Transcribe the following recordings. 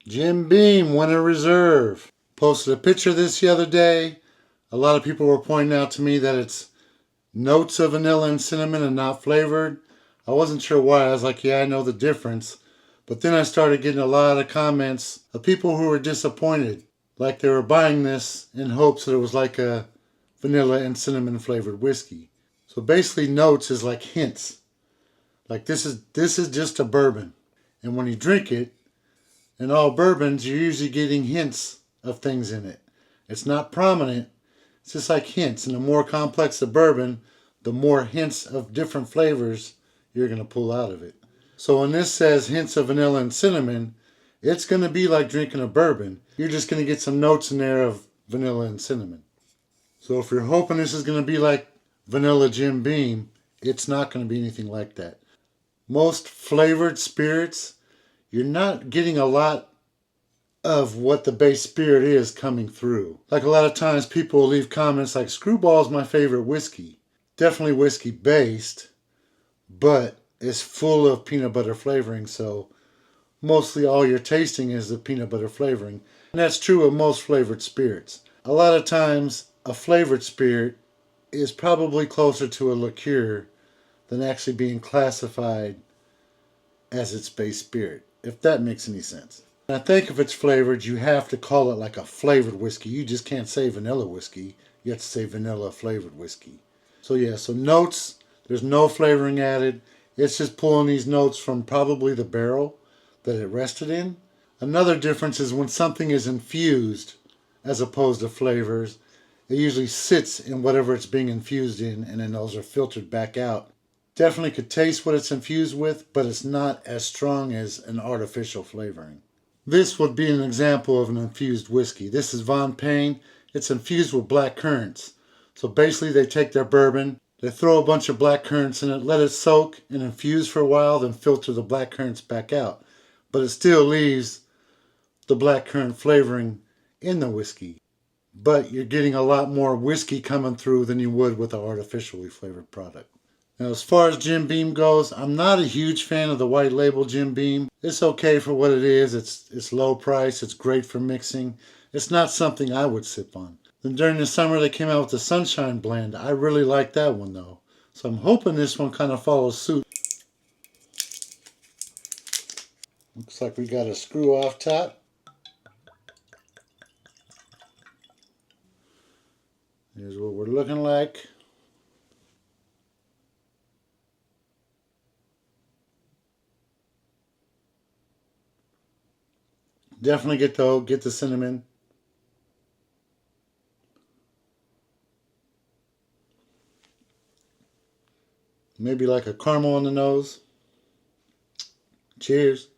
Jim Beam, Winter Reserve. Posted a picture of this the other day. A lot of people were pointing out to me that it's notes of vanilla and cinnamon and not flavored. I wasn't sure why. I was like, yeah, I know the difference. But then I started getting a lot of comments of people who were disappointed. Like they were buying this in hopes that it was like a vanilla and cinnamon flavored whiskey. So basically notes is like hints. Like this is just a bourbon. And when you drink it, in all bourbons, you're usually getting hints of things in it. It's not prominent. It's just like hints. And the more complex the bourbon, the more hints of different flavors you're going to pull out of it. So when this says hints of vanilla and cinnamon, it's going to be like drinking a bourbon. You're just going to get some notes in there of vanilla and cinnamon. So if you're hoping this is going to be like vanilla Jim Beam, it's not going to be anything like that. Most flavored spirits, you're not getting a lot of what the base spirit is coming through. Like a lot of times people will leave comments like, Screwball's my favorite whiskey. Definitely whiskey based, but it's full of peanut butter flavoring, so mostly all you're tasting is the peanut butter flavoring. And that's true of most flavored spirits. A lot of times a flavored spirit is probably closer to a liqueur than actually being classified as its base spirit, if that makes any sense. And I think if it's flavored, you have to call it like a flavored whiskey. You just can't say vanilla whiskey. You have to say vanilla flavored whiskey. So yeah, so notes, there's no flavoring added. It's just pulling these notes from probably the barrel that it rested in. Another difference is when something is infused as opposed to flavors, it usually sits in whatever it's being infused in, and then those are filtered back out. Definitely could taste what it's infused with, but it's not as strong as an artificial flavoring. This would be an example of an infused whiskey. This is Von Payne. It's infused with black currants. So basically they take their bourbon, they throw a bunch of black currants in it, let it soak and infuse for a while, then filter the black currants back out. But it still leaves the black currant flavoring in the whiskey. But you're getting a lot more whiskey coming through than you would with an artificially flavored product. Now, as far as Jim Beam goes, I'm not a huge fan of the white label Jim Beam. It's okay for what it is. It's low price. It's great for mixing. It's not something I would sip on. Then during the summer, they came out with the Sunshine Blend. I really like that one, though. So I'm hoping this one kind of follows suit. Looks like we got a screw off top. Here's what we're looking like. Definitely get the cinnamon. Maybe like a caramel on the nose. Cheers.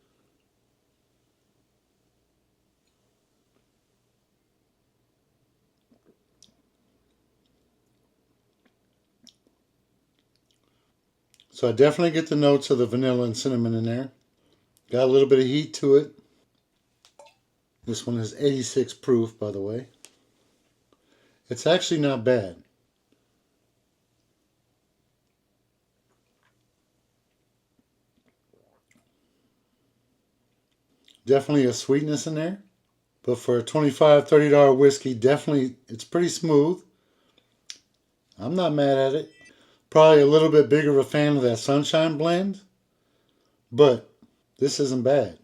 So I definitely get the notes of the vanilla and cinnamon in there. Got a little bit of heat to it. This one is 86 proof, by the way. It's actually not bad. Definitely a sweetness in there. But for a $25, $30 whiskey, definitely, it's pretty smooth. I'm not mad at it. Probably a little bit bigger of a fan of that Sunshine Blend. But this isn't bad.